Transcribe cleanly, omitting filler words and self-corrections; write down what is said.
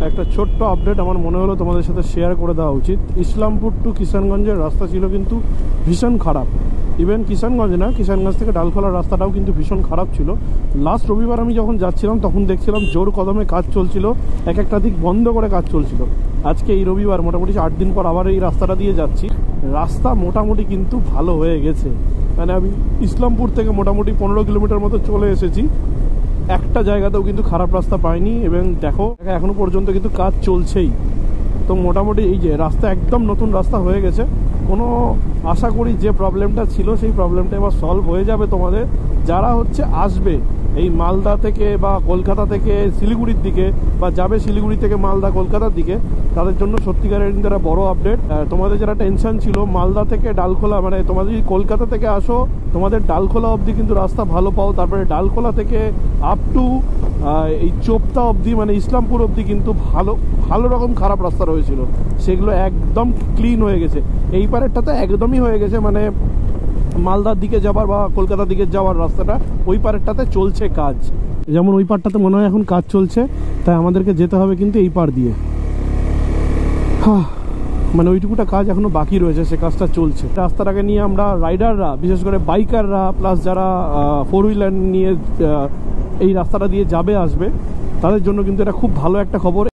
একটা ছোট্ট আপডেট আমার মনে হলো তোমাদের সাথে শেয়ার করে দেওয়া উচিত। ইসলামপুর টু কিষানগঞ্জের রাস্তা ছিল কিন্তু ভীষণ খারাপ। ইভেন কিষানগঞ্জ না, কিষানগঞ্জ থেকে ডালখোলার রাস্তাটাও কিন্তু ভীষণ খারাপ ছিল। লাস্ট রবিবার আমি যখন যাচ্ছিলাম তখন দেখছিলাম জোর কদমে কাজ চলছিল, এক একটা দিক বন্ধ করে কাজ চলছিল। আজকে এই রবিবার মোটামুটি 8 দিন পর আবার এই রাস্তাটা দিয়ে যাচ্ছি। রাস্তা মোটামুটি কিন্তু ভালো হয়ে গেছে। মানে আমি ইসলামপুর থেকে মোটামুটি 15 কিলোমিটার মতো চলে এসেছি, একটা জায়গাতেও কিন্তু খারাপ রাস্তা পাইনি। এবং দেখো এখনো পর্যন্ত কিন্তু কাজ চলছেই। তো মোটামুটি এই যে রাস্তা একদম নতুন রাস্তা হয়ে গেছে। কোনো আশা করি যে প্রবলেমটা ছিল সেই প্রবলেমটা এবার সলভ হয়ে যাবে। তোমাদের যারা আসবে এই মালদা থেকে বা কলকাতা থেকে শিলিগুড়ির দিকে, বা যাবে শিলিগুড়ি থেকে মালদা কলকাতার দিকে, তাদের জন্য সত্যিকারের কিন্তু একটা বড় আপডেট। তোমাদের যারা টেনশন ছিল মালদা থেকে ডালখোলা, মানে তোমাদের যদি কলকাতা থেকে আসো তোমাদের ডালখোলা অবধি কিন্তু রাস্তা ভালো পাও, তারপরে ডালখোলা থেকে আপ টু এই চোপতা অবধি মানে ইসলামপুর অবধি কিন্তু ভালো রকম খারাপ রাস্তা রয়েছিল, সেগুলো একদম ক্লিন হয়ে গেছে। এই পারেরটাতে একদমই হয়ে গেছে, মানে মালদার দিকে যাবার বা কলকাতার দিকে যাওয়ার রাস্তাটা ওই পারেরটাতে চলছে কাজ। যেমন ওই পারটাতে মনে হয় এখন কাজ চলছে, তাই আমাদেরকে যেতে হবে কিন্তু এই পার দিয়ে। মানে ওইটুকুটা কাজ এখনো বাকি রয়েছে, সে কাজটা চলছে। রাস্তাটাকে নিয়ে আমরা রাইডাররা, বিশেষ করে বাইকাররা, প্লাস যারা 4 হুইলার নিয়ে এই রাস্তাটা দিয়ে যাবে আসবে, তাদের জন্য কিন্তু এটা খুব ভালো একটা খবর।